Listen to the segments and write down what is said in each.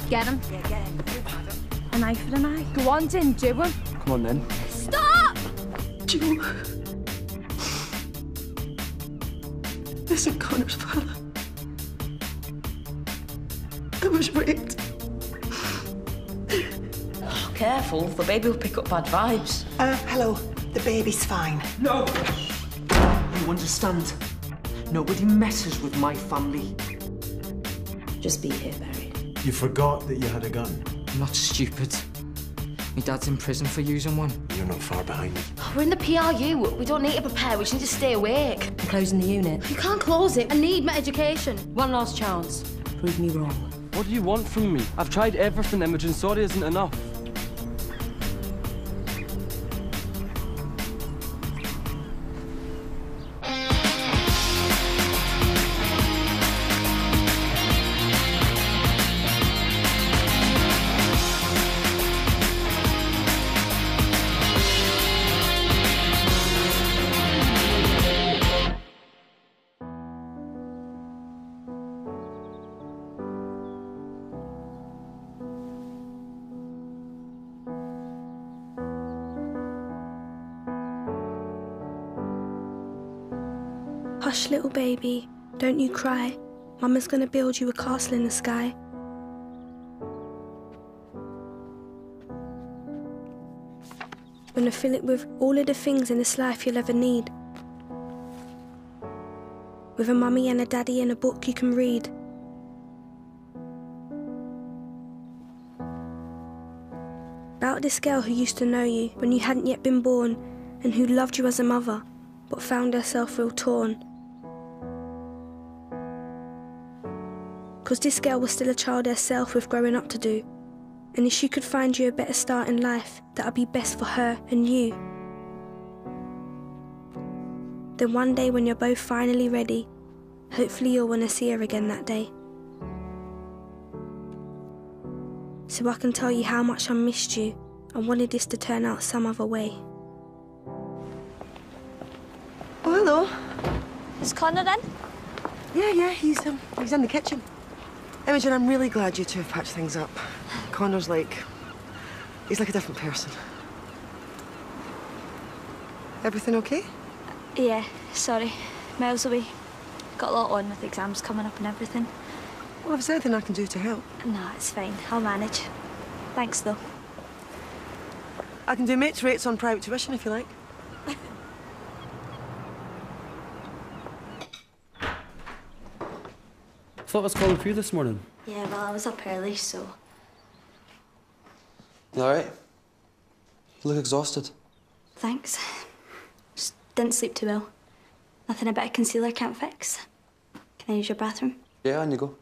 Get him. Yeah, get him. An eye for an eye. Go on, Jim, do him. Come on, then. Stop! Joe. This isn't Connor's father. I was raped. Oh, careful, the baby will pick up bad vibes. Hello. The baby's fine. No! You understand? Nobody messes with my family. Just be here, Barry. You forgot that you had a gun. I'm not stupid. My dad's in prison for using one. You're not far behind me. We're in the PRU. We don't need to prepare. We just need to stay awake. I'm closing the unit. You can't close it. I need my education. One last chance. Prove me wrong. What do you want from me? I've tried everything, Imogen. Sorry isn't enough. Hush, little baby, don't you cry. Mama's gonna build you a castle in the sky. Gonna fill it with all of the things in this life you'll ever need. With a mummy and a daddy and a book you can read. About this girl who used to know you when you hadn't yet been born and who loved you as a mother, but found herself real torn. 'Cause this girl was still a child herself with growing up to do. And if she could find you a better start in life, that'd be best for her and you. Then one day when you're both finally ready, hopefully you'll want to see her again that day. So I can tell you how much I missed you and wanted this to turn out some other way. Oh, hello. Is Connor then? Yeah, he's in the kitchen. Imogen, I'm really glad you two have patched things up. Connor's he's like a different person. Everything okay? Yeah, sorry. Miles away. Got a lot on with exams coming up and everything. Well, if there's anything I can do to help. No, it's fine. I'll manage. Thanks, though. I can do mates rates on private tuition if you like. Thought I was calling for you this morning. Yeah, well, I was up early, so... You all right? You look exhausted. Thanks. Just didn't sleep too well. Nothing a bit of concealer can't fix. Can I use your bathroom? Yeah, on you go.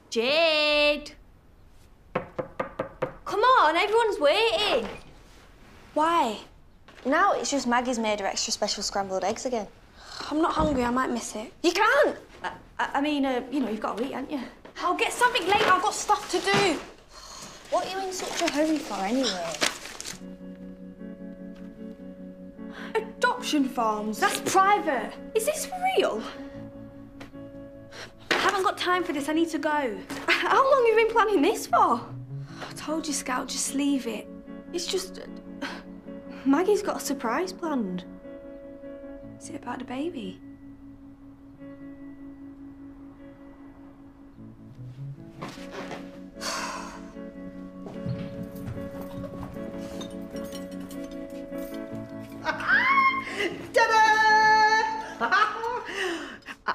Jade! Come on, everyone's waiting. Why? Now it's just Maggie's made her extra special scrambled eggs again. I'm not hungry, I might miss it. You can't. I mean, you know, you've got to eat, haven't you? I'll get something later. I've got stuff to do. What are you in such a hurry for, anyway? Adoption forms. That's private. Is this for real? I haven't got time for this. I need to go. How long have you been planning this for? I told you, Scout, just leave it. It's just... Maggie's got a surprise planned. Is it about the baby?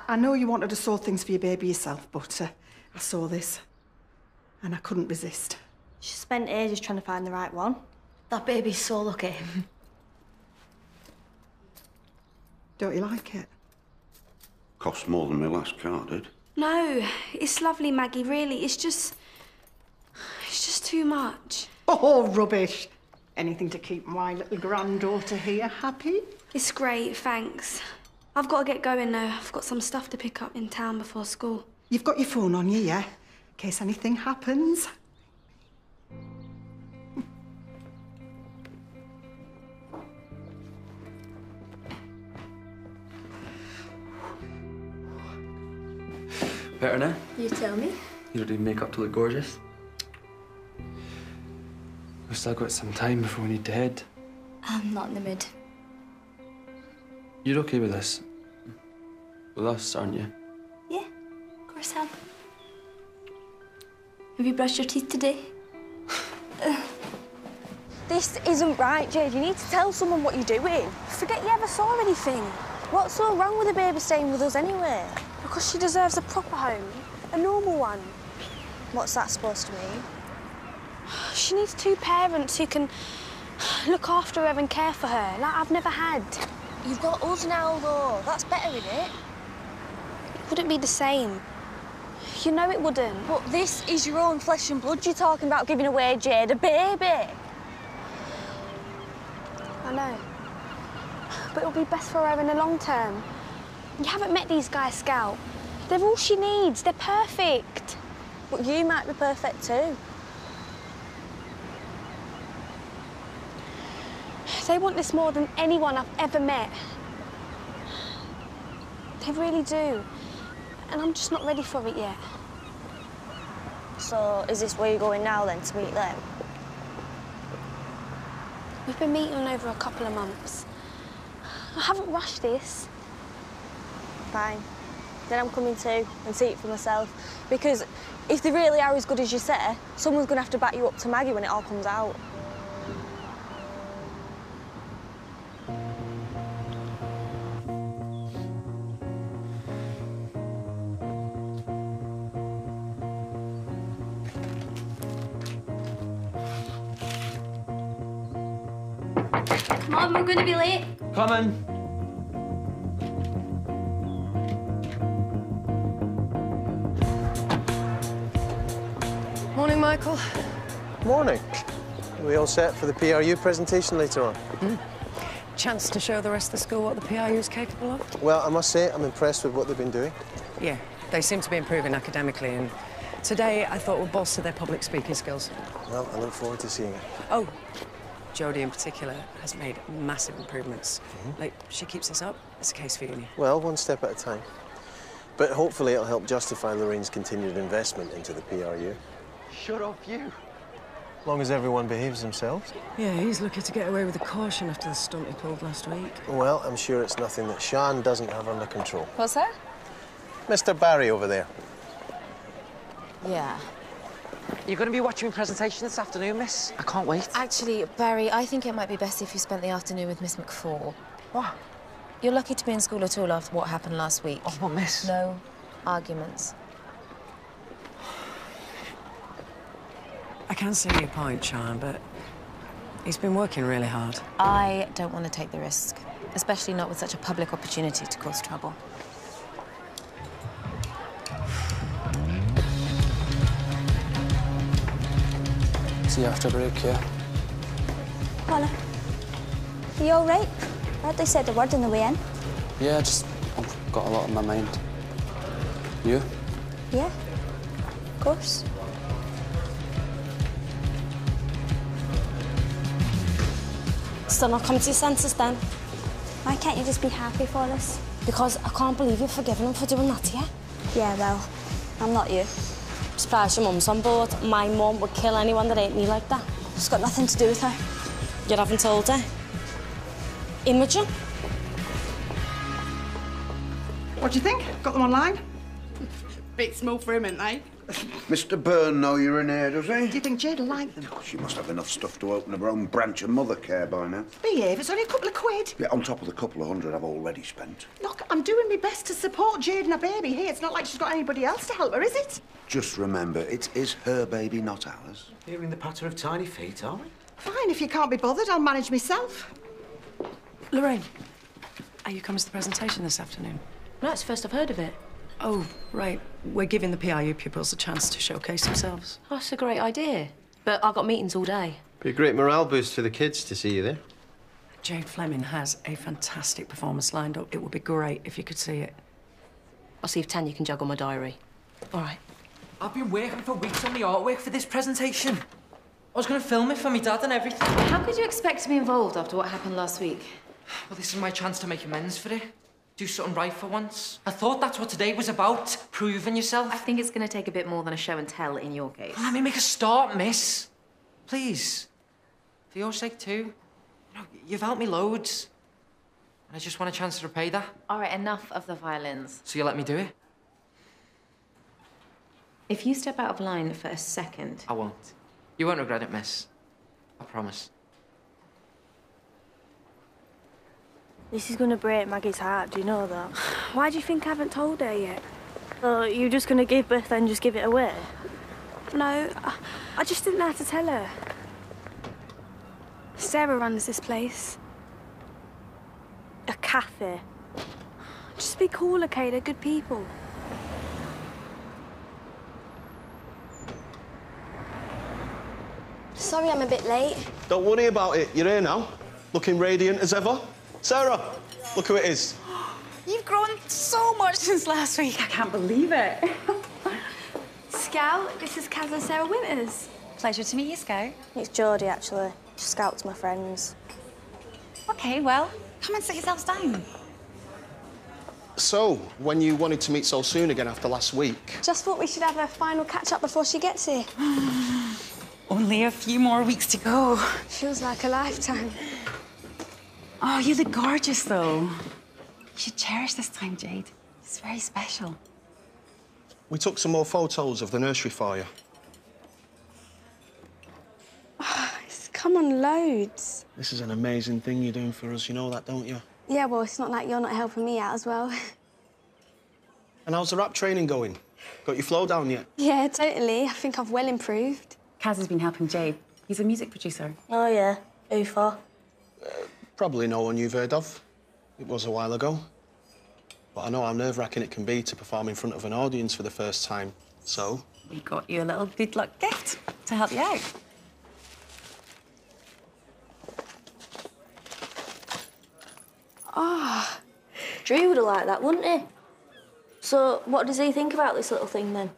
I know you wanted to sort things for your baby yourself, but I saw this and I couldn't resist. She spent ages trying to find the right one. That baby's so lucky. Don't you like it? Cost more than my last car did. No, it's lovely, Maggie, really. It's just too much. Oh, rubbish. Anything to keep my little granddaughter here happy? It's great, thanks. I've got to get going, though. I've got some stuff to pick up in town before school. You've got your phone on you, yeah? In case anything happens. Better now? You tell me. You don't need makeup to look gorgeous. We've still got some time before we need to head. I'm not in the mood. You're okay with this? With us, aren't you? Yeah, of course I am. Have you brushed your teeth today? This isn't right, Jade. You need to tell someone what you're doing. Forget you ever saw anything. What's so wrong with the baby staying with us anyway? Because she deserves a proper home, a normal one. What's that supposed to mean? She needs two parents who can look after her and care for her, like I've never had. You've got us now, though. That's better, isn't it? It wouldn't be the same. You know it wouldn't. But this is your own flesh and blood you're talking about giving away, Jade, a baby. I know. But it'll be best for her in the long term. You haven't met these guys, Scout. They're all she needs. They're perfect. But you might be perfect too. They want this more than anyone I've ever met. They really do. And I'm just not ready for it yet. So, is this where you're going now, then, to meet them? We've been meeting over a couple of months. I haven't rushed this. Fine. Then I'm coming too and see it for myself. Because if they really are as good as you say, someone's going to have to back you up to Maggie when it all comes out. Mom, we're going to be late. Coming. Morning, Michael. Morning. Are we all set for the PRU presentation later on? Chance to show the rest of the school what the PRU is capable of? Well, I must say, I'm impressed with what they've been doing. Yeah, they seem to be improving academically, and today I thought would bolster their public speaking skills. Well, I look forward to seeing it. Oh, Jodie in particular has made massive improvements. Like, she keeps this up, it's a case for uni. Well, one step at a time. But hopefully it'll help justify Lorraine's continued investment into the PRU. Shut up, you. As long as everyone behaves themselves. Yeah, he's lucky to get away with a caution after the stunt he pulled last week. Well, I'm sure it's nothing that Sian doesn't have under control. What's that? Mr. Barry over there. Yeah. You're going to be watching my presentation this afternoon, miss? I can't wait. Actually, Barry, I think it might be best if you spent the afternoon with Miss McFall. What? You're lucky to be in school at all after what happened last week. Oh, but miss... No arguments. I can see your point, Sian, but he's been working really hard. I don't want to take the risk, especially not with such a public opportunity to cause trouble. See you after break, yeah? Paula, are you all right? I heard they said a word on the way in. Yeah, I've got a lot on my mind. You? Yeah, of course. Still not come to your senses, then? Why can't you just be happy for us? Because I can't believe you've forgiven him for doing that to you. Yeah, well, I'm not you. I'm surprised your mum's on board. My mum would kill anyone that ate me like that. It's got nothing to do with her. You haven't told her? Imogen? What do you think? Got them online? Bit small for him, ain't they? Mr. Byrne know you're in here, does he? Do you think Jade will like them? She must have enough stuff to open her own branch of mother care by now. Behave, it's only a couple of quid. Yeah, on top of the couple of hundred I've already spent. Look, I'm doing my best to support Jade and her baby here. It's not like she's got anybody else to help her, is it? Just remember, it is her baby, not ours. Hearing the patter of tiny feet, are we? Fine, if you can't be bothered, I'll manage myself. Lorraine, are you coming to the presentation this afternoon? No, it's the first I've heard of it. Oh, right. We're giving the PRU pupils a chance to showcase themselves. Oh, that's a great idea. But I've got meetings all day. Be a great morale boost for the kids to see you there. Jade Fleming has a fantastic performance lined up. It would be great if you could see it. I'll see if Tanya can juggle my diary. All right. I've been working for weeks on the artwork for this presentation. I was going to film it for me dad and everything. How could you expect to be involved after what happened last week? Well, this is my chance to make amends for it. Do something right for once. I thought that's what today was about, proving yourself. I think it's going to take a bit more than a show and tell in your case. Let me make a start, miss. Please. For your sake, too. You know, you've helped me loads. And I just want a chance to repay that. All right, enough of the violins. So you let me do it? If you step out of line for a second... I won't. You won't regret it, miss. I promise. This is going to break Maggie's heart, do you know that? Why do you think I haven't told her yet? So you're just going to give birth and just give it away? No, I just didn't know how to tell her. Sarah runs this place. A cafe? Just be cool, okay? They're good people. Sorry I'm a bit late. Don't worry about it. You're here now, looking radiant as ever. Sarah, look who it is. You've grown so much since last week. I can't believe it. Scout, this is Kaz and Sarah Winters. Pleasure to meet you, Scout. It's Geordie, actually. Scout's my friends. OK, well, come and sit yourselves down. So, when you wanted to meet so soon again after last week? Just thought we should have a final catch-up before she gets here. Only a few more weeks to go. Feels like a lifetime. Oh, you look gorgeous, though. You should cherish this time, Jade. It's very special. We took some more photos of the nursery for you. Oh, it's come on loads. This is an amazing thing you're doing for us, you know that, don't you? Yeah, well, it's not like you're not helping me out as well. And how's the rap training going? Got your flow down yet? Yeah, totally. I think I've well improved. Kaz has been helping Jade. He's a music producer. Oh, yeah? Who for? Probably no one you've heard of. It was a while ago. But I know how nerve-wracking it can be to perform in front of an audience for the first time, so... We got you a little good luck gift to help you out. Ah, Drew would have liked that, wouldn't he? So, what does he think about this little thing, then?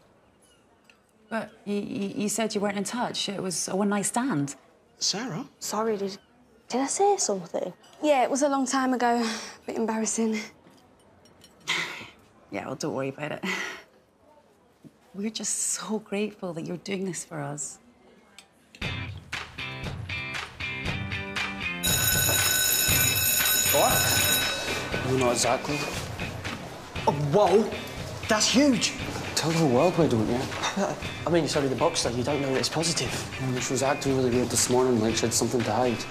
But you said you weren't in touch. It was a one-night stand. Sarah? Sorry, did I say something? Yeah, it was a long time ago. A bit embarrassing. Yeah, well, don't worry about it. We're just so grateful that you're doing this for us. What? No, not exactly. Oh, whoa! That's huge! Tell the whole world, why don't you? I mean, it's only the box, though. You don't know that it's positive. Well, she was acting really weird this morning, like she had something to hide.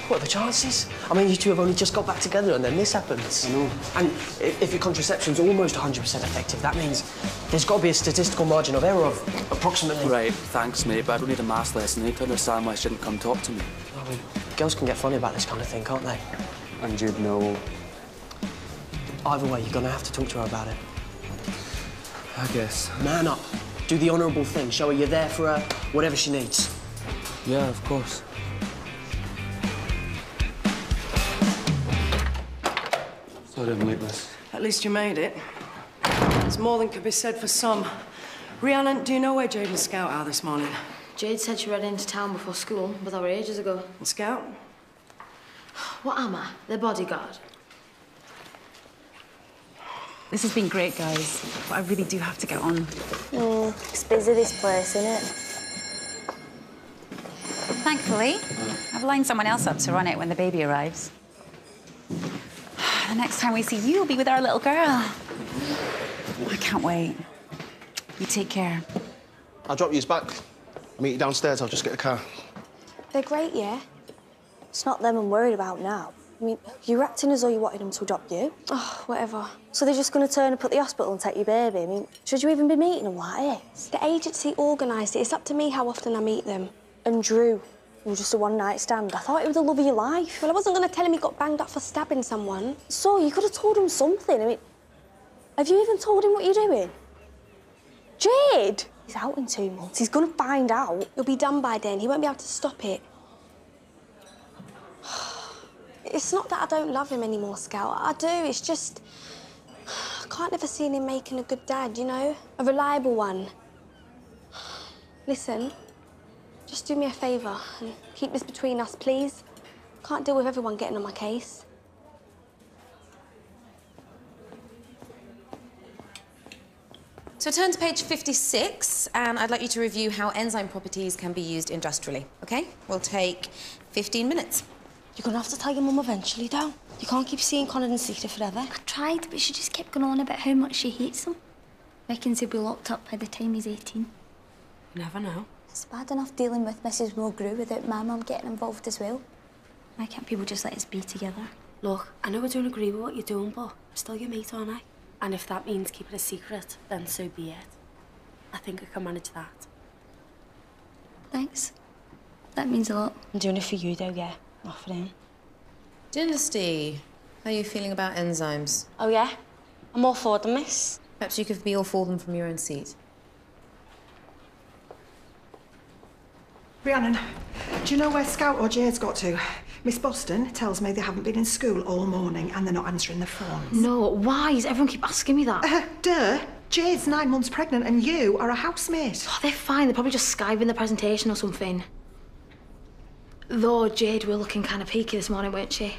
What are the chances? I mean, you two have only just got back together and then this happens. I know. And if your contraception's almost 100% effective, that means there's got to be a statistical margin of error of approximately... Right, thanks, mate, but I don't need a maths lesson. I need to understand why she didn't come talk to me. I mean, girls can get funny about this kind of thing, can't they? And you'd know... Either way, you're going to have to talk to her about it. I guess. Man up. Do the honourable thing. Show her you're there for her, whatever she needs. Yeah, of course. Sorry I'm late, miss. At least you made it. There's more than could be said for some. Rhiannon, do you know where Jade and Scout are this morning? Jade said she ran into town before school, but that were ages ago. And Scout? What am I? Their bodyguard? This has been great, guys, but I really do have to get on. It's busy, this place, isn't it? Thankfully, I've lined someone else up to run it when the baby arrives. The next time we see you will be with our little girl. I can't wait. You take care. I'll drop you back. I'll meet you downstairs. I'll just get a car. They're great, yeah? It's not them I'm worried about now. I mean, you're acting as though you wanted them to adopt you. Oh, whatever. So they're just going to turn up at the hospital and take your baby? I mean, should you even be meeting them like this? The agency organised it. It's up to me how often I meet them. And Drew, it was just a one-night stand. I thought it was the love of your life. Well, I wasn't going to tell him he got banged up for stabbing someone. So, you could have told him something. I mean, have you even told him what you're doing? Jade! He's out in 2 months. He's going to find out. He'll be done by then. He won't be able to stop it. It's not that I don't love him anymore, Scout. I do. It's just... I can't ever see him making a good dad, you know? A reliable one. Listen, just do me a favour and keep this between us, please. Can't deal with everyone getting on my case. So turn to page 56, and I'd like you to review how enzyme properties can be used industrially, OK? We'll take 15 minutes. You're gonna have to tell your mum eventually, though. You can't keep seeing Connor in secret forever. I tried, but she just kept going on about how much she hates him. Reckons he'll be locked up by the time he's 18. You never know. It's bad enough dealing with Mrs. Mulgrew without my mum getting involved as well. Why can't people just let us be together? Look, I know I don't agree with what you're doing, but I'm still your mate, aren't I? And if that means keeping a secret, then so be it. I think I can manage that. Thanks. That means a lot. I'm doing it for you, though, yeah. Not for him. Dynasty, how are you feeling about enzymes? Oh, yeah? I'm all for them, miss. Perhaps you could be all for them from your own seat. Rhiannon, do you know where Scout or Jade's got to? Miss Boston tells me they haven't been in school all morning and they're not answering the phones. No, why does everyone keep asking me that? Duh. Jade's 9 months pregnant and you are a housemate. Oh, they're fine. They're probably just Skyping the presentation or something. Though Jade were looking kind of peaky this morning, weren't she?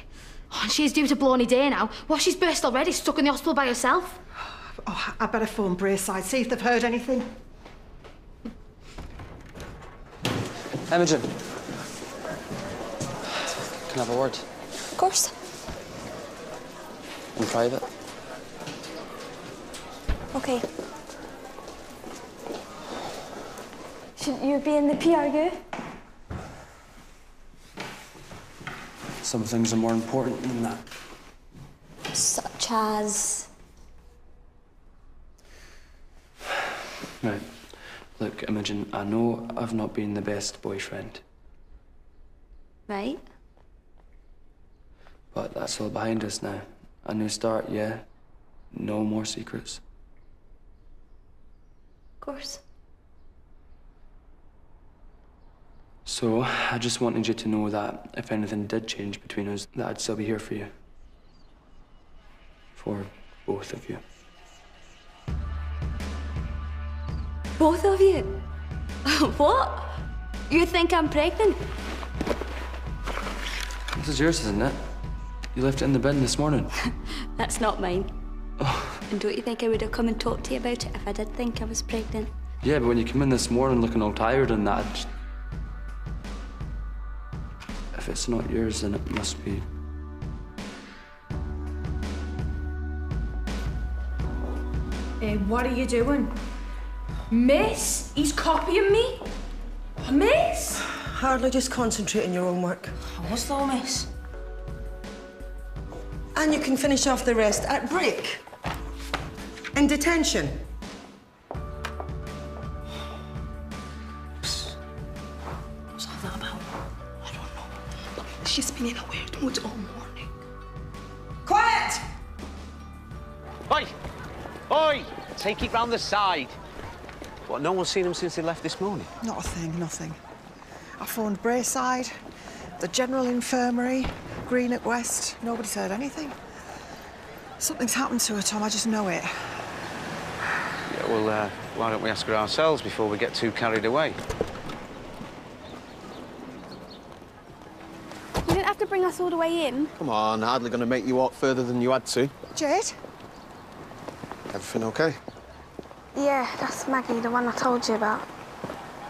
Oh, and she's due to blow any day now. Well, she's burst already, stuck in the hospital by herself. Oh, I better phone Braeside, see if they've heard anything. Imogen. Can I have a word? Of course. In private? OK. Should you be in the PRU? Some things are more important than that. Such as... Right. Look, Imogen, I know I've not been the best boyfriend. Right. But that's all behind us now. A new start, yeah. No more secrets. Of course. So, I just wanted you to know that if anything did change between us, that I'd still be here for you. For both of you. Both of you? What? You think I'm pregnant? This is yours, isn't it? You left it in the bin this morning. That's not mine. And don't you think I would have come and talked to you about it if I did think I was pregnant? Yeah, but when you come in this morning looking all tired and that, if it's not yours, then it must be. Hey, what are you doing? Miss? He's copying me? Miss? Hardly, just concentrate on your own work. What's though, miss? And you can finish off the rest at break. In detention. What's all that about? I don't know. She's been in a weird mood all morning. Quiet! Oi! Oi! Take it round the side. What, no one's seen him since he left this morning? Not a thing, nothing. I phoned Braeside, the General Infirmary, Green at West. Nobody's heard anything. Something's happened to her, Tom, I just know it. Yeah, well, why don't we ask her ourselves before we get too carried away? You didn't have to bring us all the way in. Come on, hardly going to make you walk further than you had to. Jade? Everything okay? Yeah, that's Maggie, the one I told you about.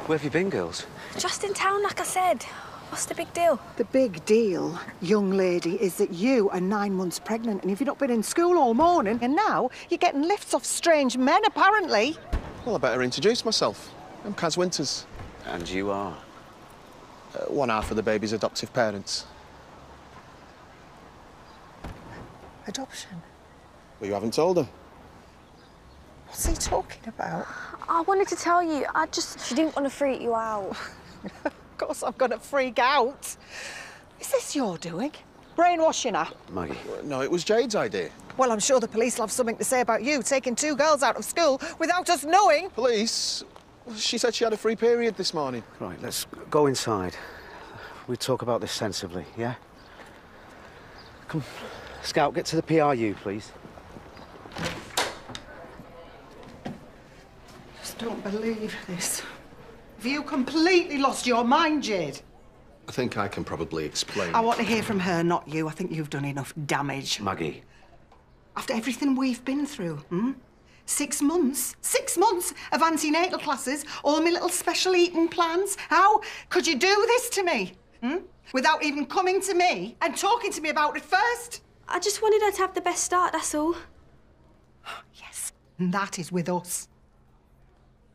Where have you been, girls? Just in town, like I said. What's the big deal? The big deal, young lady, is that you are 9 months pregnant and if you've not been in school all morning and now you're getting lifts off strange men, apparently. Well, I better introduce myself. I'm Kaz Winters. And you are? One half of the baby's adoptive parents. Adoption? Well, you haven't told her. What's he talking about? I wanted to tell you, She didn't want to freak you out. Of course I'm gonna freak out. Is this your doing? Brainwashing her? Maggie. No, it was Jade's idea. Well, I'm sure the police will have something to say about you taking 2 girls out of school without us knowing. Police? She said she had a free period this morning. Right, let's go inside. We talk about this sensibly, yeah? Come, Scout, get to the PRU, please. Just don't believe this. Have you completely lost your mind, Jade? I think I can probably explain. I want to hear from her, not you. I think you've done enough damage. Maggie. After everything we've been through, 6 months? 6 months of antenatal classes, all my little special eating plans. How could you do this to me? Without even coming to me and talking to me about it first? I just wanted her to have the best start, that's all. Yes, and that is with us.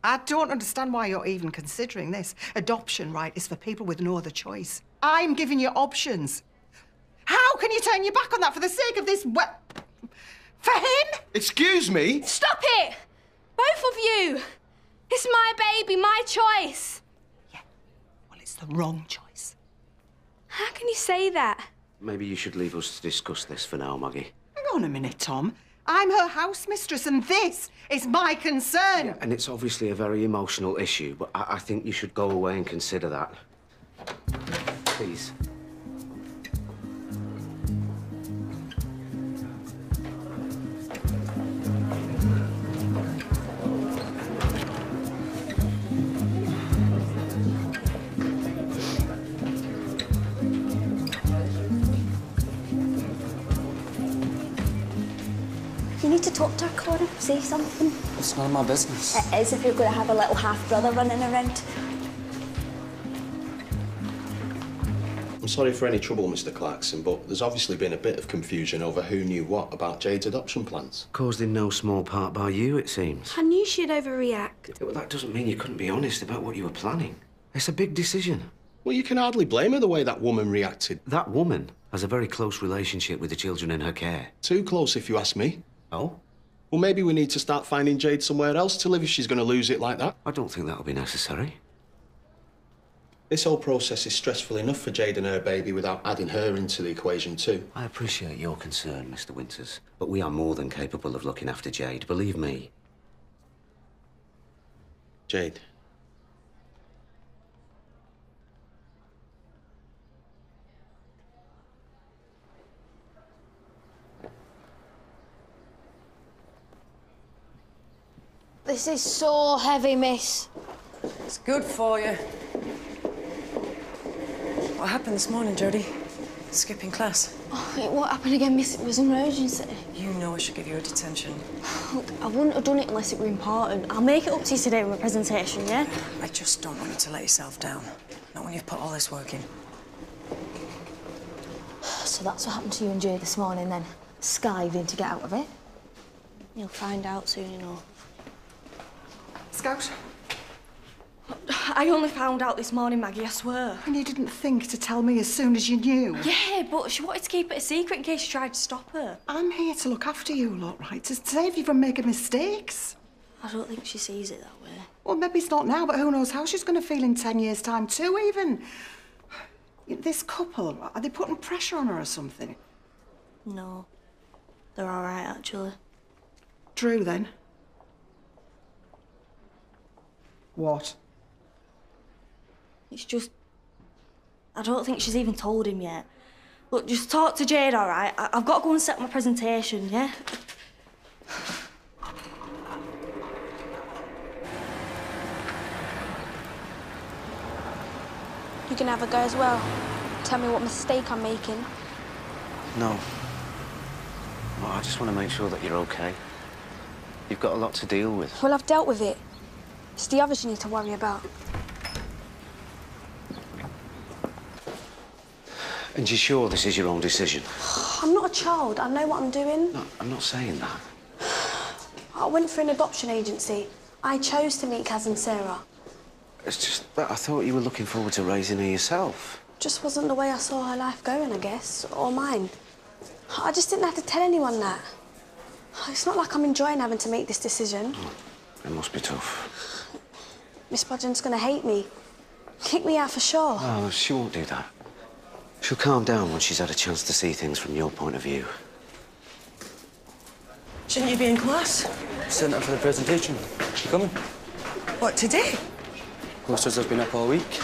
I don't understand why you're even considering this. Adoption, right, is for people with no other choice. I'm giving you options. How can you turn your back on that for the sake of this for him? Excuse me? Stop it! Both of you! It's my baby, my choice. Yeah, well, it's the wrong choice. How can you say that? Maybe you should leave us to discuss this for now, Maggie. Hang on a minute, Tom. I'm her house mistress, and this is my concern. Yeah, and it's obviously a very emotional issue, but I think you should go away and consider that. Please. You need to talk to her, Cora. Say something. It's none of my business. It is if you're going to have a little half-brother running around. I'm sorry for any trouble, Mr. Clarkson, but there's obviously been a bit of confusion over who knew what about Jade's adoption plans. Caused in no small part by you, it seems. I knew she'd overreact. Yeah, well, that doesn't mean you couldn't be honest about what you were planning. It's a big decision. Well, you can hardly blame her the way that woman reacted. That woman has a very close relationship with the children in her care. Too close, if you ask me. Oh? Well, maybe we need to start finding Jade somewhere else to live if she's going to lose it like that. I don't think that'll be necessary. This whole process is stressful enough for Jade and her baby without adding her into the equation too. I appreciate your concern, Mr. Winters, but we are more than capable of looking after Jade, believe me. Jade. This is so heavy, miss. It's good for you. What happened this morning, Jodie? Skipping class? Oh, it won't happen again, miss. It was an emergency. You know I should give you a detention. Look, I wouldn't have done it unless it were important. I'll make it up to you today with my presentation, yeah? I just don't want you to let yourself down. Not when you've put all this work in. So that's what happened to you and Jay this morning, then? Skiving to get out of it? You'll find out soon enough. Scout? I only found out this morning, Maggie, I swear. And you didn't think to tell me as soon as you knew? Yeah, but she wanted to keep it a secret in case you tried to stop her. I'm here to look after you lot, right? To save you from making mistakes. I don't think she sees it that way. Well, maybe it's not now, but who knows how she's going to feel in 10 years' time too, even. This couple, are they putting pressure on her or something? No. They're all right, actually. Drew, then? What? It's just... I don't think she's even told him yet. Look, just talk to Jade, all right? I've got to go and set my presentation, yeah? You can have a go as well. Tell me what mistake I'm making. No. Well, I just want to make sure that you're okay. You've got a lot to deal with. Well, I've dealt with it. It's the others you need to worry about. And you're sure this is your own decision? I'm not a child. I know what I'm doing. No, I'm not saying that. I went for an adoption agency. I chose to meet Kaz and Sarah. It's just that I thought you were looking forward to raising her yourself. Just wasn't the way I saw her life going, I guess, or mine. I just didn't have to tell anyone that. It's not like I'm enjoying having to make this decision. Oh, it must be tough. Miss Bodgen's gonna hate me. Kick me out for sure. Oh, she won't do that. She'll calm down when she's had a chance to see things from your point of view. Shouldn't you be in class? Sent up for the presentation. You coming? What, today? Posters have been up all week.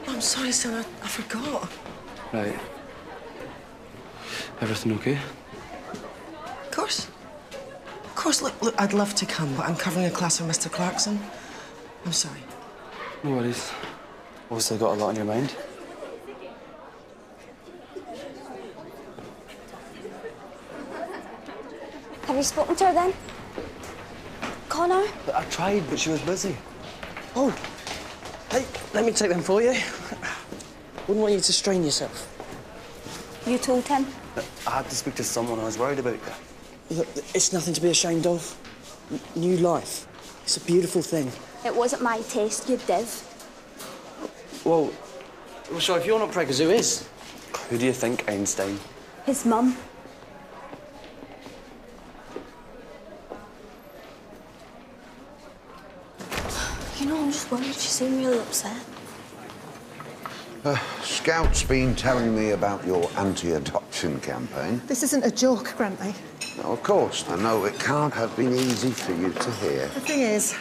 I'm sorry, son. I forgot. Right. Everything okay? Of course. Of course. Look, I'd love to come, but I'm covering a class with Mr. Clarkson. I'm sorry. No worries. Obviously got a lot on your mind. Have you spoken to her then? Connor? I tried, but she was busy. Oh, hey, let me take them for you. Wouldn't want you to strain yourself. You told him? I had to speak to someone. I was worried about you. Look, it's nothing to be ashamed of. New life. It's a beautiful thing. It wasn't my taste, you div. Well, so if you're not preggers, who is? Who do you think, Einstein? His mum. You know, I'm just worried. She seemed really upset. Scout's been telling me about your anti-adoption campaign. This isn't a joke, Grantley. No, of course, I know it can't have been easy for you to hear. The thing is,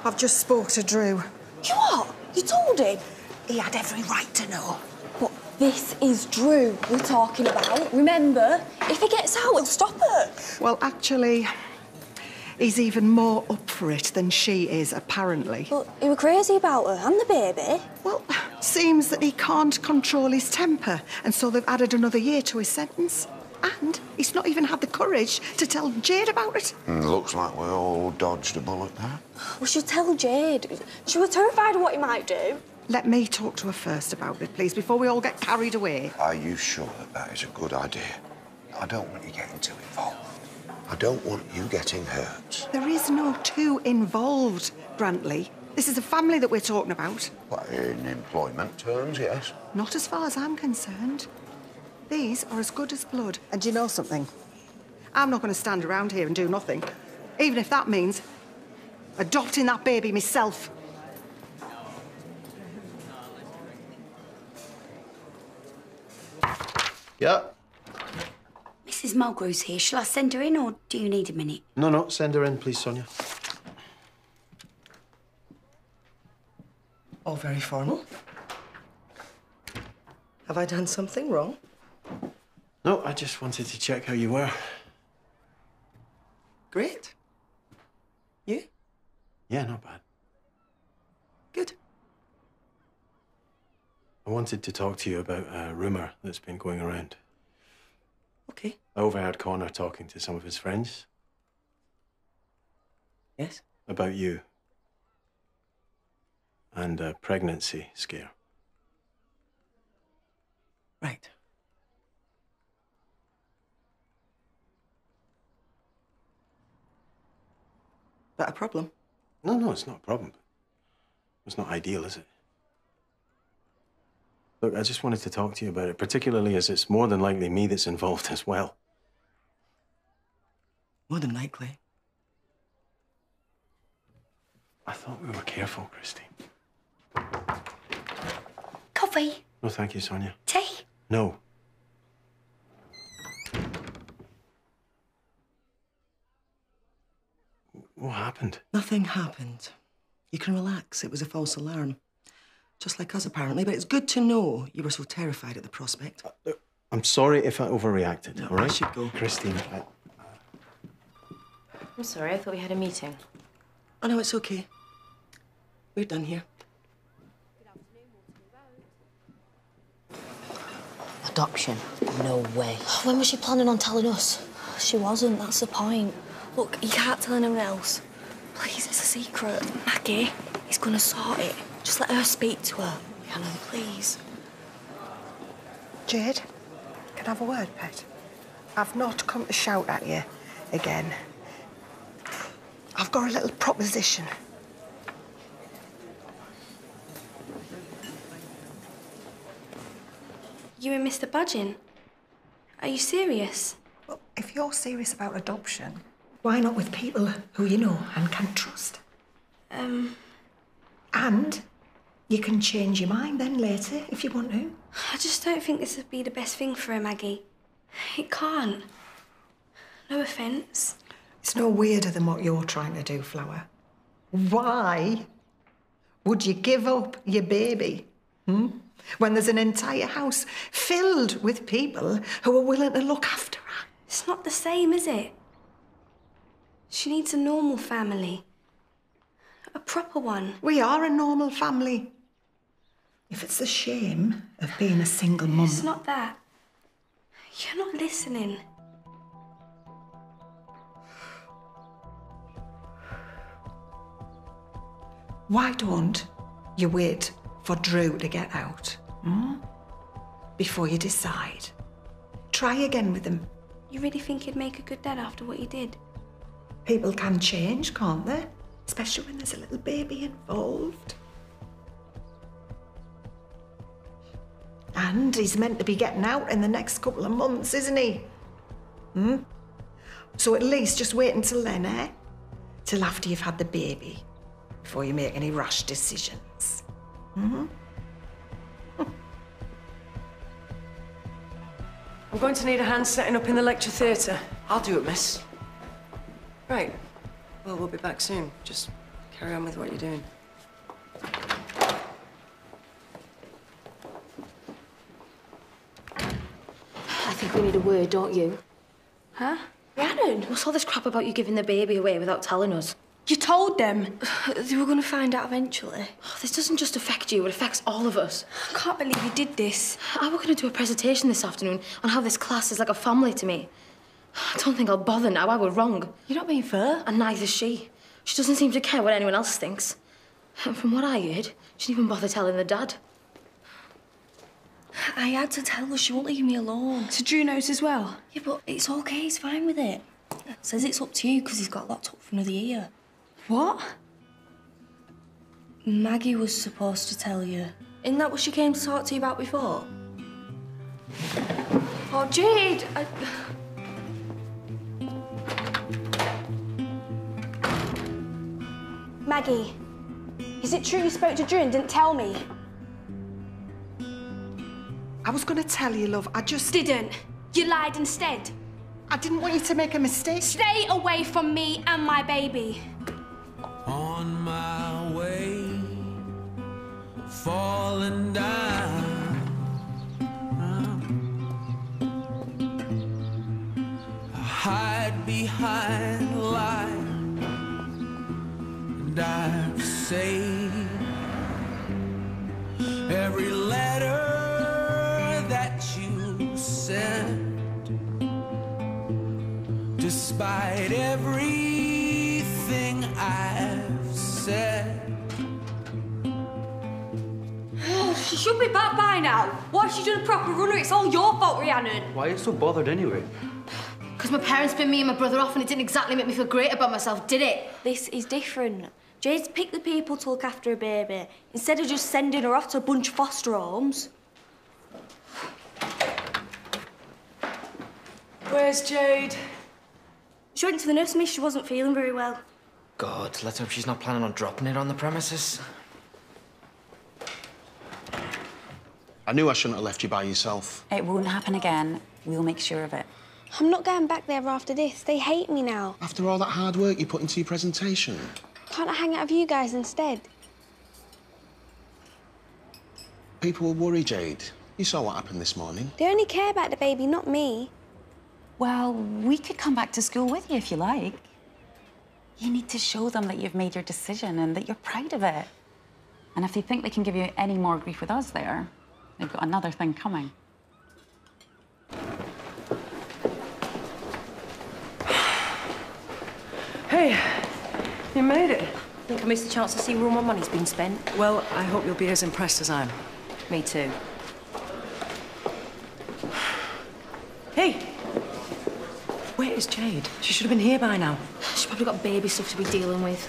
I've just spoke to Drew. You what? You told him? He had every right to know. But this is Drew we're talking about. Remember, if he gets out, he'll stop it. Well, actually, he's even more up for it than she is, apparently. But he were crazy about her and the baby. Well, seems that he can't control his temper, and so they've added another year to his sentence. And he's not even had the courage to tell Jade about it. Looks like we all dodged a bullet there. We should tell Jade. She was terrified of what he might do. Let me talk to her first about it, please, before we all get carried away. Are you sure that is a good idea? I don't want you getting too involved. I don't want you getting hurt. There is no two involved, Grantley. This is a family that we're talking about. Well, in employment terms, yes. Not as far as I'm concerned. These are as good as blood. And do you know something? I'm not going to stand around here and do nothing, even if that means adopting that baby myself. Yeah? Mrs. Mulgrew's here. Shall I send her in, or do you need a minute? No, send her in, please, Sonia. All very formal. Have I done something wrong? No, I just wanted to check how you were. Great. You? Yeah, not bad. Good. I wanted to talk to you about a rumour that's been going around. Okay. I overheard Connor talking to some of his friends. Yes? About you. And a pregnancy scare. Right. That a problem? No, it's not a problem. It's not ideal, is it? Look, I just wanted to talk to you about it, particularly as it's more than likely me that's involved as well. More than likely. I thought we were careful, Christine. Coffee? No, thank you, Sonia. Tea? No. What happened? Nothing happened. You can relax. It was a false alarm. Just like us, apparently. But it's good to know you were so terrified at the prospect. I'm sorry if I overreacted, No, all right? I should go. Christine, I'm sorry, I thought we had a meeting. Oh, no, it's okay. We're done here. Adoption? No way. When was she planning on telling us? She wasn't, that's the point. Look, you can't tell anyone else. Please, it's a secret. Maggie, he's gonna sort it. Just let her speak to her. Helen, please. Jade, can I have a word, pet? I've not come to shout at you again. I've got a little proposition. You and Mr. Budgeon? Are you serious? Well, if you're serious about adoption, why not with people who you know and can trust? And you can change your mind then later if you want to. I just don't think this would be the best thing for her, Maggie. It can't. No offence. It's no weirder than what you're trying to do, Flower. Why would you give up your baby, when there's an entire house filled with people who are willing to look after her? It's not the same, is it? She needs a normal family. A proper one. We are a normal family. If it's the shame of being a single mum... It's not that. You're not listening. Why don't you wait for Drew to get out, before you decide? Try again with him. You really think he'd make a good dad after what he did? People can change, can't they? Especially when there's a little baby involved. And he's meant to be getting out in the next couple of months, isn't he? So at least just wait until then, eh? Till after you've had the baby, before you make any rash decisions. I'm going to need a hand setting up in the lecture theatre. I'll do it, miss. Right. Well, we'll be back soon. Just carry on with what you're doing. I think we need a word, don't you? Huh? Rhiannon, what's all this crap about you giving the baby away without telling us? You told them. They were going to find out eventually. Oh, this doesn't just affect you, it affects all of us. I can't believe you did this. I was going to do a presentation this afternoon on how this class is like a family to me. I don't think I'll bother now. I was wrong. You're not being fair. And neither's she. She doesn't seem to care what anyone else thinks. And from what I heard, she didn't even bother telling the dad. I had to tell her. She won't leave me alone. So Drew knows as well? Yeah, but it's okay. He's fine with it. Says it's up to you because he's got locked up for another year. What? Maggie was supposed to tell you. Isn't that what she came to talk to you about before? Oh, Jade! Maggie, is it true you spoke to Drew and didn't tell me? I was going to tell you, love. I just didn't. You lied instead. I didn't want you to make a mistake. Stay away from me and my baby. On my way, falling down. I hide behind a lie, and I've saved every letter that you sent. Despite everything I've said. She should be back by now. Why has she done a proper runner? It's all your fault, Rhiannon. Why are you so bothered anyway? Because my parents split me and my brother off and it didn't exactly make me feel great about myself, did it? This is different. Jade's picked the people to look after a baby instead of just sending her off to a bunch of foster homes. Where's Jade? She went to the nurse, miss. She wasn't feeling very well. God, let's hope she's not planning on dropping it on the premises. I knew I shouldn't have left you by yourself. It won't happen again. We'll make sure of it. I'm not going back there after this. They hate me now. After all that hard work you put into your presentation. Can't I hang out with you guys instead? People will worry, Jade. You saw what happened this morning. They only care about the baby, not me. Well, we could come back to school with you if you like. You need to show them that you've made your decision and that you're proud of it. And if they think they can give you any more grief with us there, they've got another thing coming. Hey, you made it. Think I missed the chance to see where all my money's been spent? Well, I hope you'll be as impressed as I am. Me too. Hey! Where is Jade? She should have been here by now. She's probably got baby stuff to be dealing with.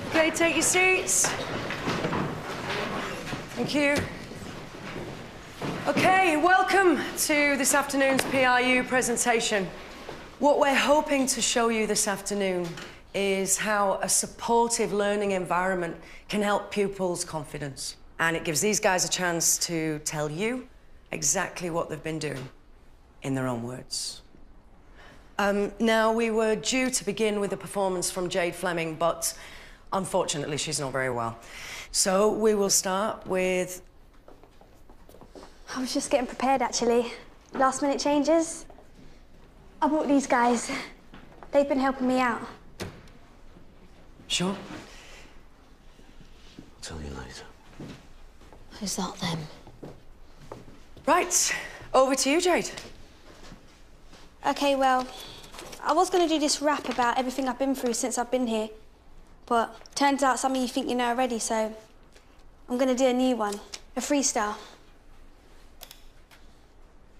Okay, take your seats. Thank you. Okay, welcome to this afternoon's PRU presentation. What we're hoping to show you this afternoon is how a supportive learning environment can help pupils' confidence. And it gives these guys a chance to tell you exactly what they've been doing in their own words. Now, we were due to begin with a performance from Jade Fleming, but unfortunately, she's not very well. So we will start with... I was just getting prepared, actually. Last-minute changes. I brought these guys. They've been helping me out. Sure. I'll tell you later. Is that them? Right. Over to you, Jade. OK, well, I was going to do this rap about everything I've been through since I've been here, but turns out some of you think you know already, so I'm going to do a new one, a freestyle.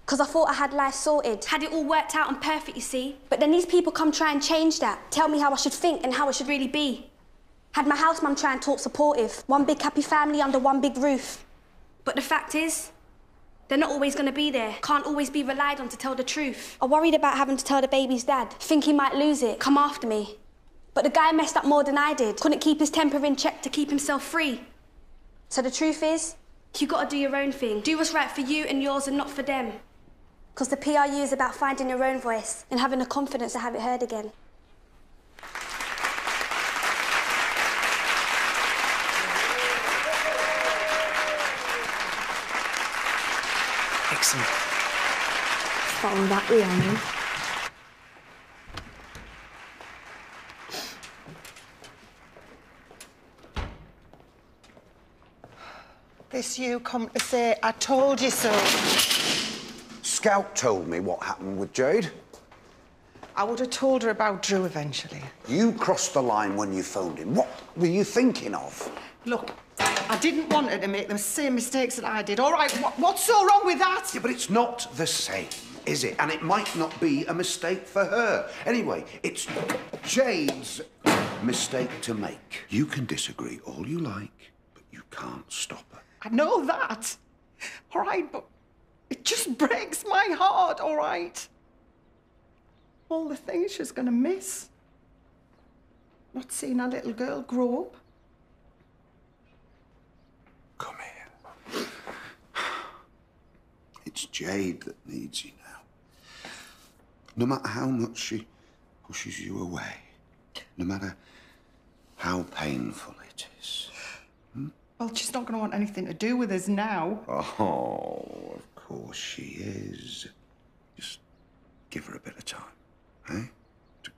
Because I thought I had life sorted. Had it all worked out and perfect, you see. But then these people come try and change that, tell me how I should think and how it should really be. Had my house mum try and talk supportive, one big happy family under one big roof. But the fact is, they're not always going to be there. Can't always be relied on to tell the truth. I worried about having to tell the baby's dad. Think he might lose it, come after me. But the guy messed up more than I did. Couldn't keep his temper in check to keep himself free. So the truth is, you got to do your own thing. Do what's right for you and yours and not for them. Because the PRU is about finding your own voice and having the confidence to have it heard again. Excellent. Follow that, Rhiannon. This you come to say, I told you so. Scout told me what happened with Jade. I would have told her about Drew eventually. You crossed the line when you phoned him. What were you thinking of? Look, I didn't want her to make the same mistakes that I did. All right, what's so wrong with that? Yeah, but it's not the same, is it? And it might not be a mistake for her. Anyway, it's Jade's mistake to make. You can disagree all you like, but you can't stop her. I know that. All right, but it just breaks my heart, all right? All the things she's gonna miss. Not seeing our little girl grow up. Come here. It's Jade that needs you now. No matter how much she pushes you away, no matter how painful it is. Well, she's not going to want anything to do with us now. Oh, of course she is. Just give her a bit of time, eh? To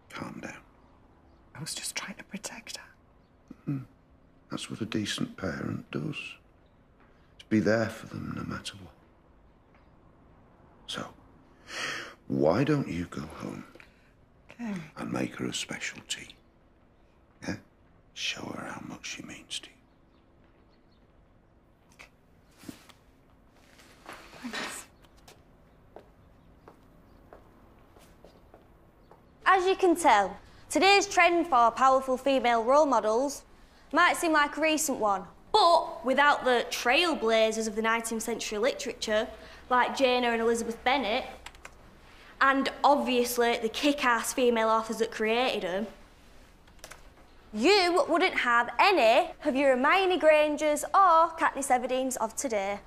calm down. I was just trying to protect her. That's what a decent parent does. To be there for them no matter what. So, why don't you go home and make her a special tea? Yeah? Show her how much she means to you. Thanks. As you can tell, today's trend for powerful female role models might seem like a recent one, but without the trailblazers of the 19th century literature, like Jane and Elizabeth Bennet, and obviously the kick-ass female authors that created them, you wouldn't have any of your Hermione Grangers or Katniss Everdeen's of today.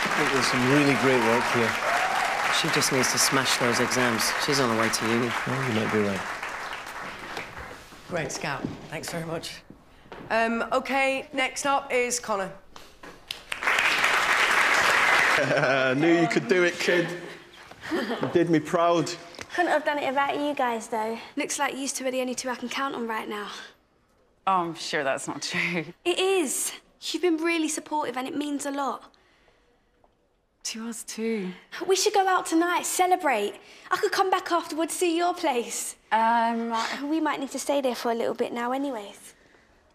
I think there's some really great work here. She just needs to smash those exams. She's on the way to uni. Oh, you might be right. Great, Scout. Thanks very much. OK, next up is Connor. I knew you could do it, kid. You did me proud. Couldn't have done it without you guys, though. Looks like you two are the only two I can count on right now. Oh, I'm sure that's not true. It is. You've been really supportive and it means a lot. To us too. We should go out tonight, celebrate. I could come back afterwards, see your place. We might need to stay there for a little bit now anyways.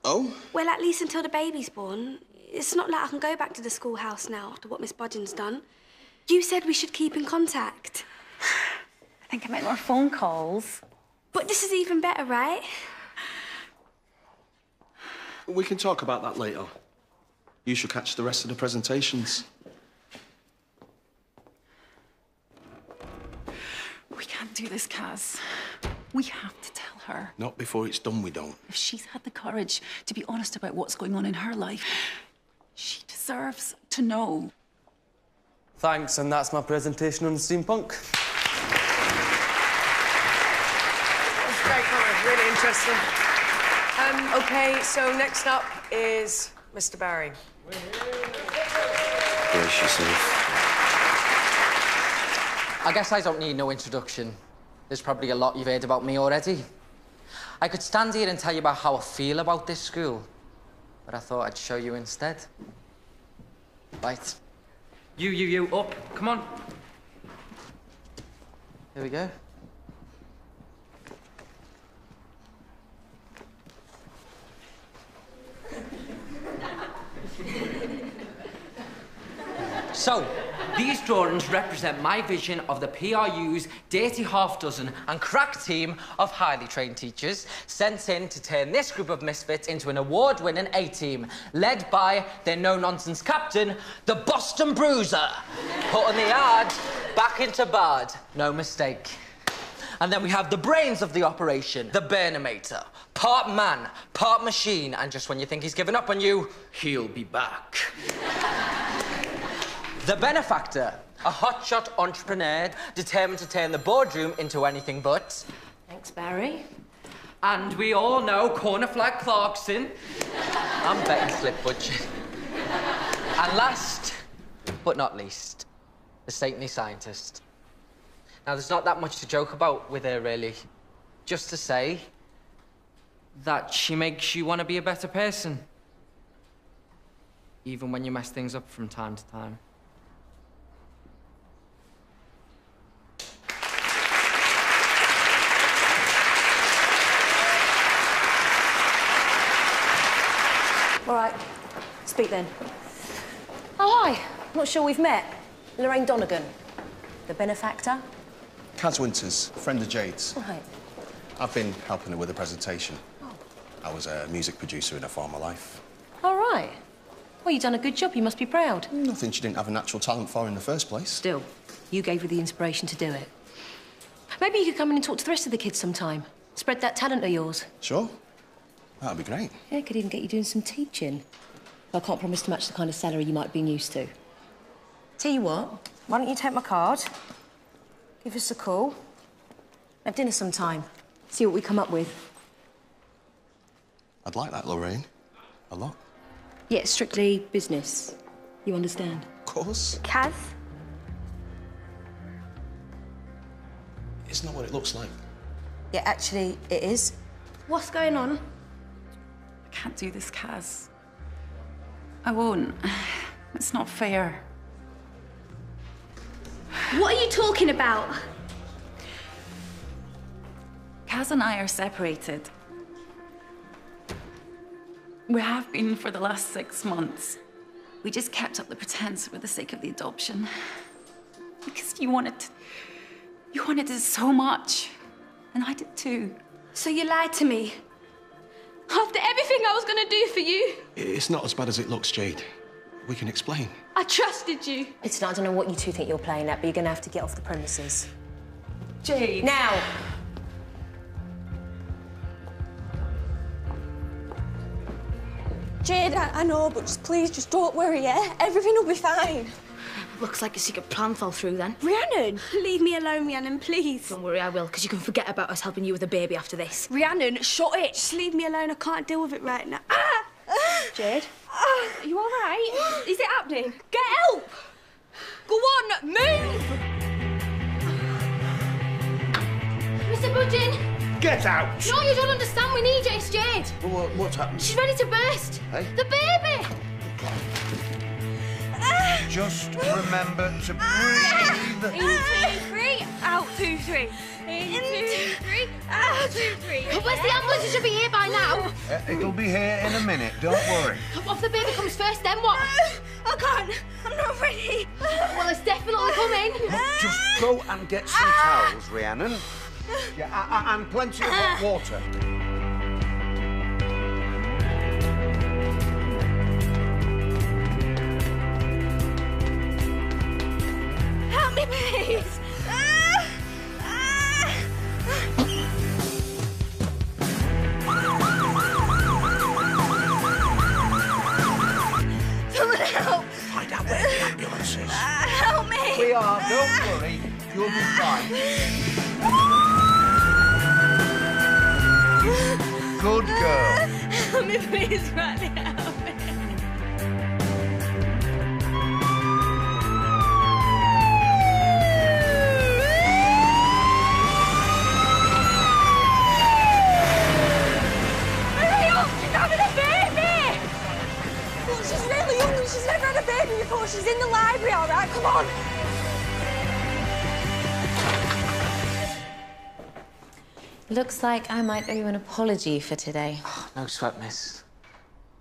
Oh? Well, at least until the baby's born. It's not like I can go back to the schoolhouse now after what Miss Bodgin's done. You said we should keep in contact. I think I make more phone calls. But this is even better, right? We can talk about that later. You should catch the rest of the presentations. We can't do this, Kaz. We have to tell her. Not before it's done, we don't. If she's had the courage to be honest about what's going on in her life, she deserves to know. Thanks, and that's my presentation on steampunk. That's great, Connor. Really interesting. OK, so next up is Mr. Barry. Brace yourself. I guess I don't need no introduction. There's probably a lot you've heard about me already. I could stand here and tell you about how I feel about this school, but I thought I'd show you instead. Right. You, up. Come on. Here we go. So, these drawings represent my vision of the PRU's dirty half-dozen and crack team of highly trained teachers sent in to turn this group of misfits into an award-winning A-team, led by their no-nonsense captain, the Boston Bruiser, putting the yard back into bad. No mistake. And then we have the brains of the operation, the Burnamator. Part man, part machine, and just when you think he's given up on you, he'll be back. The Benefactor, a hotshot entrepreneur determined to turn the boardroom into anything but. Thanks, Barry. And we all know Corner Flag Clarkson. I'm betting slip budget. And last, but not least, the saintly scientist. Now, there's not that much to joke about with her, really. Just to say that she makes you want to be a better person. Even when you mess things up from time to time. All right, speak then. Oh, hi. Not sure we've met. Lorraine Donegan, the Benefactor. Kaz Winters, friend of Jade's. All right. I've been helping her with a presentation. I was a music producer in a former life. All right. Well, you've done a good job. You must be proud. Nothing she didn't have a natural talent for in the first place. Still, you gave her the inspiration to do it. Maybe you could come in and talk to the rest of the kids sometime. Spread that talent of yours. Sure. That'd be great. Yeah, could even get you doing some teaching. I can't promise to match the kind of salary you might have been used to. Tell you what, why don't you take my card, give us a call, have dinner sometime, see what we come up with. I'd like that, Lorraine. A lot. Yeah, it's strictly business. You understand? Of course. Kaz? It's not what it looks like. Yeah, actually, it is. What's going on? I can't do this, Kaz. I won't. It's not fair. What are you talking about? Kaz and I are separated. We have been for the last 6 months. We just kept up the pretense for the sake of the adoption. Because you wanted it so much. And I did too. So you lied to me? After everything I was gonna do for you? It's not as bad as it looks, Jade. We can explain. I trusted you. Listen, I don't know what you two think you're playing at, but you're gonna have to get off the premises. Jade. Now! Jade, I know, but please, just don't worry, yeah? Everything will be fine. Looks like your secret plan fell through then. Rhiannon! Leave me alone, Rhiannon, please. Don't worry, I will, because you can forget about us helping you with a baby after this. Rhiannon, shut it! Just leave me alone, I can't deal with it right now. Ah! Jade? Are you all right? Is it happening? Get help! Go on, move! Mr. Budgeon! Get out! No, you don't understand. We need you. It's Jade. Well, what's happened? She's ready to burst. Hey? The baby! Just remember to breathe. 1, 2, 3, out 2, 3. 1, 2, 3, out 2, 3. Where's the ambulance? It should be here by now. It'll be here in a minute, don't worry. If the baby comes first, then what? I can't. I'm not ready. Well, it's definitely coming. Look, just go and get some towels, Rhiannon. Yeah, and plenty of hot water. Help me, please. Someone help. Find out where the ambulance is. Help me. We are, don't worry. You'll be fine. Good girl. Help me, please, Riley, help me. She's really young and she's never had a baby before. She's in the library, all right? Come on. Looks like I might owe you an apology for today. No sweat, miss.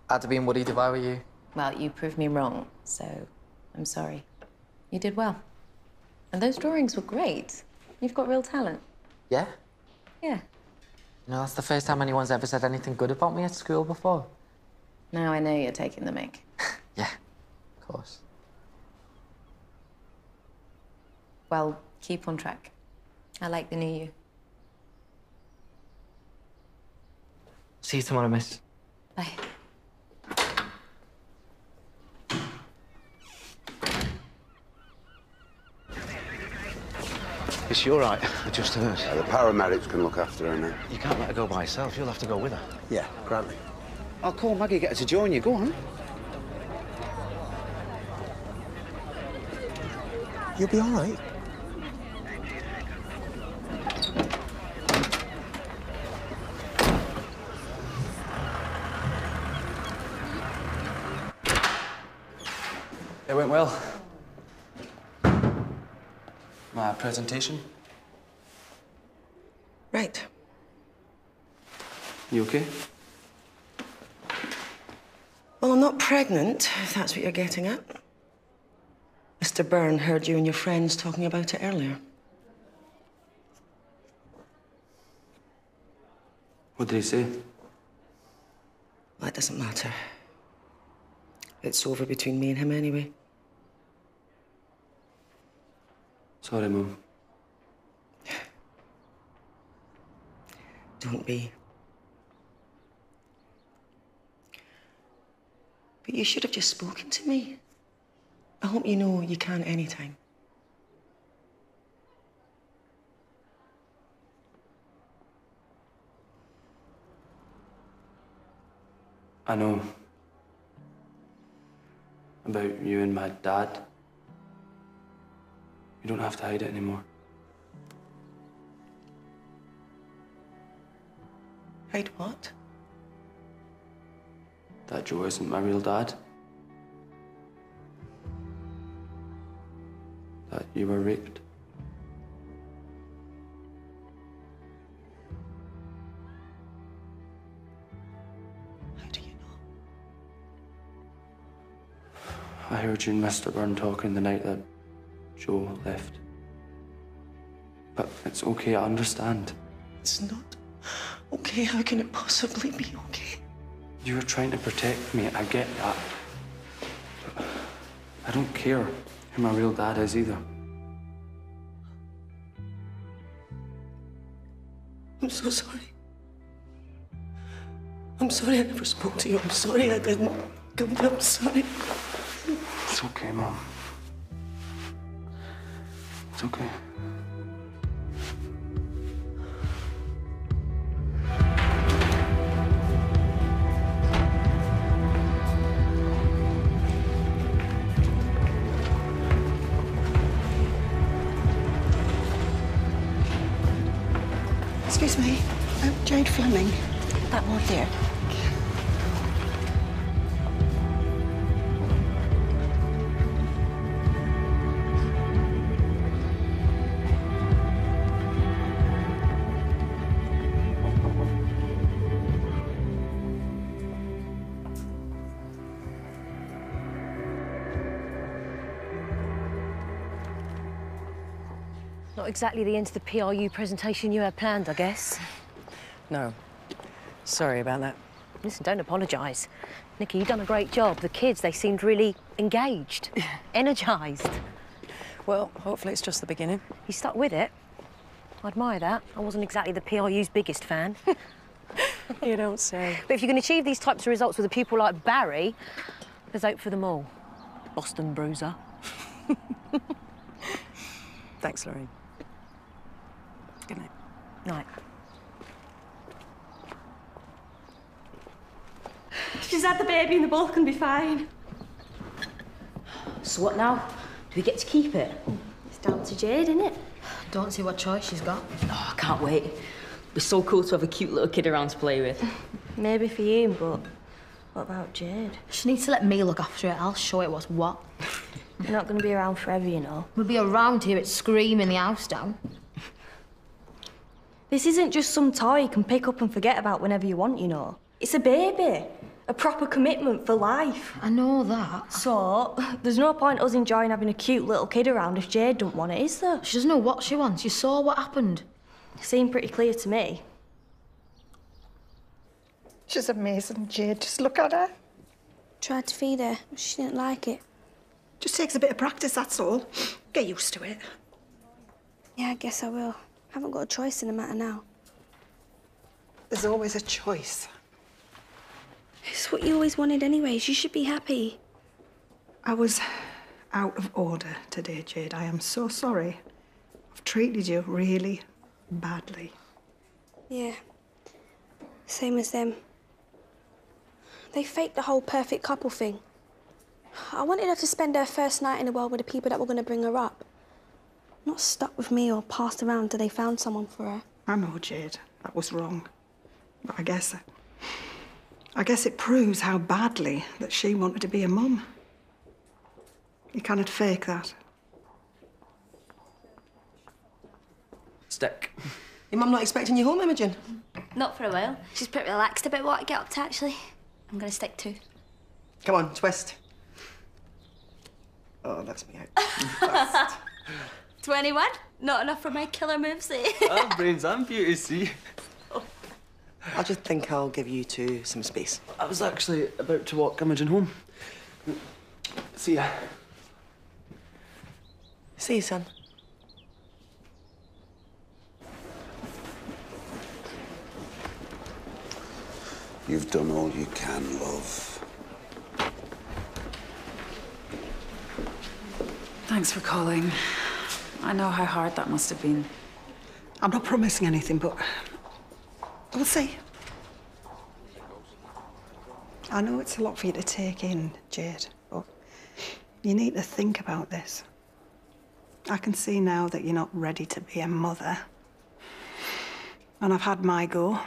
I'd have been worried if I were you. Well, you proved me wrong, so I'm sorry. You did well. And those drawings were great. You've got real talent. Yeah? Yeah. No, that's the first time anyone's ever said anything good about me at school before. Now I know you're taking the mick. Yeah, of course. Well, keep on track. I like the new you. See you tomorrow, miss. Bye. Is she all right? I just heard. The paramedics can look after her now. You can't let her go by herself. You'll have to go with her. Yeah, grant me. I'll call Maggie, get her to join you. Go on. You'll be all right. It went well. My presentation. Right. You okay? Well, I'm not pregnant, if that's what you're getting at. Mr. Byrne heard you and your friends talking about it earlier. What did he say? Well, it doesn't matter. It's over between me and him anyway. Sorry, Mum. Don't be. But you should have just spoken to me. I hope you know you can anytime. I know. About you and my dad. You don't have to hide it anymore. Hide what? That Joe isn't my real dad. That you were raped. How do you know? I heard you and Mr. Byrne talking the night that Joe left. But it's okay, I understand. It's not okay. How can it possibly be okay? You were trying to protect me, I get that. But I don't care who my real dad is either. I'm so sorry. I'm sorry I never spoke to you. I'm sorry I didn't come to you. I'm sorry. It's okay, Mom. It's okay. Excuse me, Jade Fleming. That one there. Not exactly the end of the PRU presentation you had planned, I guess. No. Sorry about that. Listen, don't apologise. Nikki, you've done a great job. The kids, they seemed really engaged, energised. Well, hopefully it's just the beginning. You stuck with it. I admire that. I wasn't exactly the PRU's biggest fan. You don't say. But if you can achieve these types of results with a pupil like Barry, there's hope for them all. Boston Bruiser. Thanks, Lorraine. Good night. Night. She's had the baby and they're both gonna be fine. So what now? Do we get to keep it? It's down to Jade, isn't it? Don't see what choice she's got. Oh, I can't wait. It'd be so cool to have a cute little kid around to play with. Maybe for you, but what about Jade? She needs to let me look after it. I'll show it what's what. You're not gonna be around forever, you know. We'll be around here, it's screaming the house down. This isn't just some toy you can pick up and forget about whenever you want, you know. It's a baby. A proper commitment for life. I know that. So, there's no point us enjoying having a cute little kid around if Jade don't want it, is there? She doesn't know what she wants. You saw what happened. It seemed pretty clear to me. She's amazing, Jade. Just look at her. Tried to feed her, but she didn't like it. Just takes a bit of practice, that's all. Get used to it. Yeah, I guess I will. Haven't got a choice in the matter now. There's always a choice. It's what you always wanted anyways. You should be happy. I was out of order today, Jade. I am so sorry. I've treated you really badly. Yeah. Same as them. They faked the whole perfect couple thing. I wanted her to spend her first night in the world with the people that were going to bring her up. Not stuck with me or passed around till they found someone for her. I know, Jade. That was wrong. But I guess it proves how badly that she wanted to be a mum. You cannot fake that. Stick. Your mum not expecting you home, Imogen? Not for a while. She's pretty relaxed about what I get up to, actually. I'm going to stick to. Come on, twist. Oh, that's me out. 21? Not enough for my killer moves, eh? Brains and beauty, see? I just think I'll give you two some space. I was actually about to walk Imogen home. See ya. See you, son. You've done all you can, love. Thanks for calling. I know how hard that must have been. I'm not promising anything, but we'll see. I know it's a lot for you to take in, Jade, but you need to think about this. I can see now that you're not ready to be a mother. And I've had my go.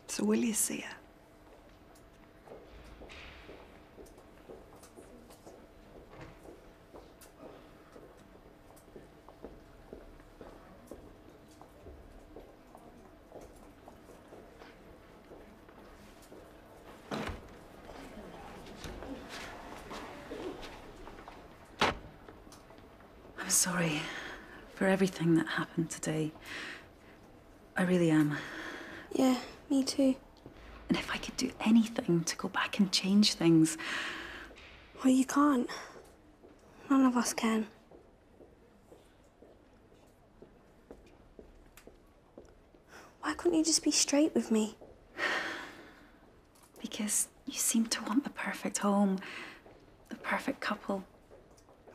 So will you see her? I'm sorry for everything that happened today. I really am. Yeah, me too. And if I could do anything to go back and change things... Well, you can't. None of us can. Why couldn't you just be straight with me? Because you seem to want the perfect home, the perfect couple.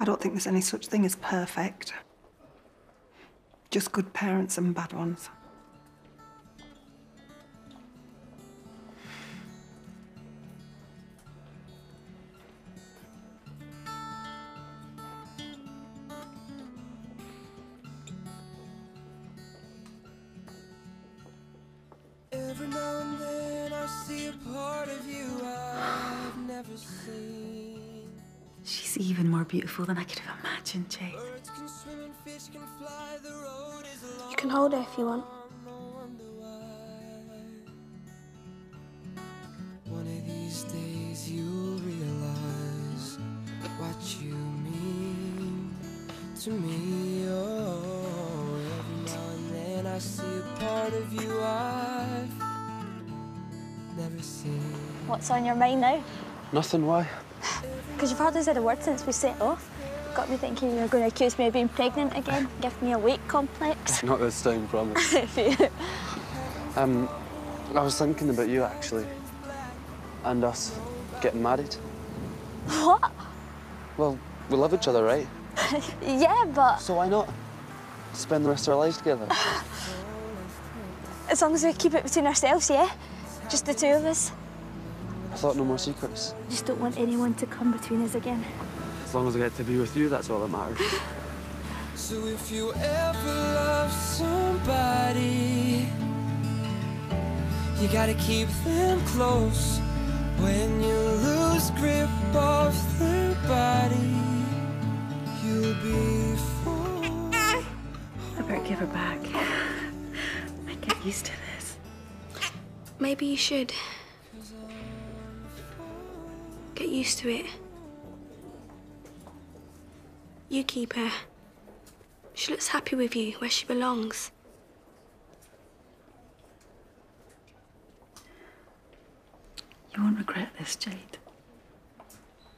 I don't think there's any such thing as perfect. Just good parents and bad ones. Every now and then I see a part of you I've never seen. She's even more beautiful than I could have imagined, Jade. Birds can swim and fish can fly, the road is long. You can hold her if you want. One of these days you'll realize what you mean to me. Oh, every now and then I see a part of you I've never seen. What's on your mind now? Nothing, why? Because you've hardly said a word since we set off. Got me thinking you were going to accuse me of being pregnant again. Give me a weight complex. Not this time, promise. I was thinking about you, actually. And us getting married. What? Well, we love each other, right? Yeah, but... So why not? Spend the rest of our lives together. As long as we keep it between ourselves, yeah? Just the two of us. I thought no more secrets. I just don't want anyone to come between us again. As long as I get to be with you, that's all that matters. So if you ever love somebody, you gotta keep them close. When you lose grip of their body, you'll be forever never back. I get used to this. Maybe you should. Get used to it. You keep her. She looks happy with you, where she belongs. You won't regret this, Jade.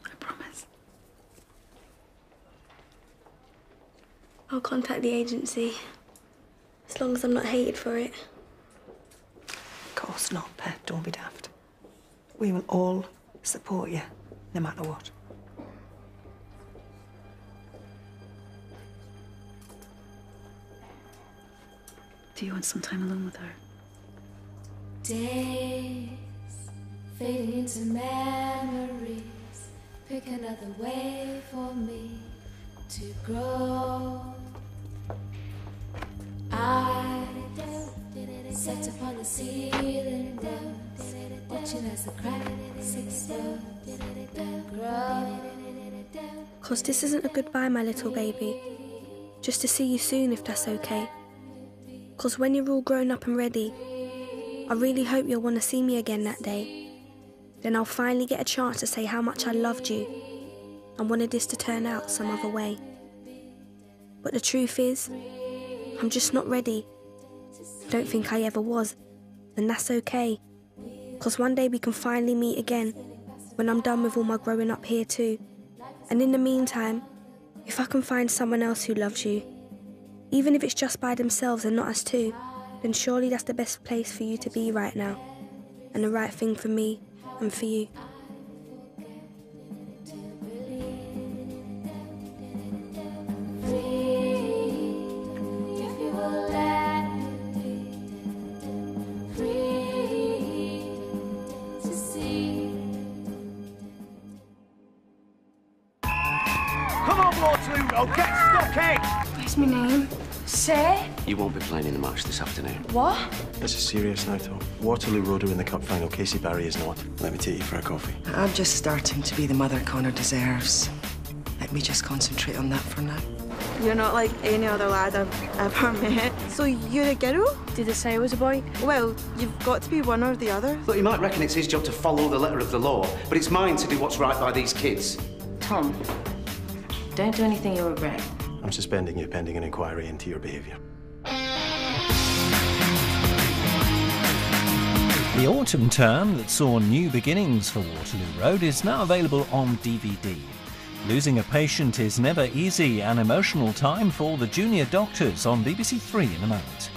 I promise. I'll contact the agency. As long as I'm not hated for it. Of course not, Pet. Don't be daft. We will all support you, no matter what. Do you want some time alone with her? Days fading into memories. Pick another way for me to grow. I sat upon the ceiling, watching as the cracks grow. 'Cause this isn't a goodbye, my little baby. Just to see you soon, if that's okay. 'Cause when you're all grown up and ready, I really hope you'll want to see me again that day. Then I'll finally get a chance to say how much I loved you and wanted this to turn out some other way. But the truth is, I'm just not ready. Don't think I ever was, and that's okay. 'Cause one day we can finally meet again, when I'm done with all my growing up here too. And in the meantime, if I can find someone else who loves you, even if it's just by themselves and not us two, then surely that's the best place for you to be right now, and the right thing for me and for you. Come on, Waterloo Road, get stuck in! What's my name? Say? You won't be playing in the match this afternoon. What? This is serious now, Tom. Waterloo Road are in the cup final. Casey Barry is not. Let me take you for a coffee. I'm just starting to be the mother Connor deserves. Let me just concentrate on that for now. You're not like any other lad I've ever met. So you're a girl? Did it say I was a boy? Well, you've got to be one or the other. Look, he might reckon it's his job to follow the letter of the law, but it's mine to do what's right by these kids. Tom, don't do anything you'll regret. I'm suspending you pending an inquiry into your behaviour. The autumn term that saw new beginnings for Waterloo Road is now available on DVD. Losing a patient is never easy, an emotional time for the junior doctors on BBC 3 in a moment.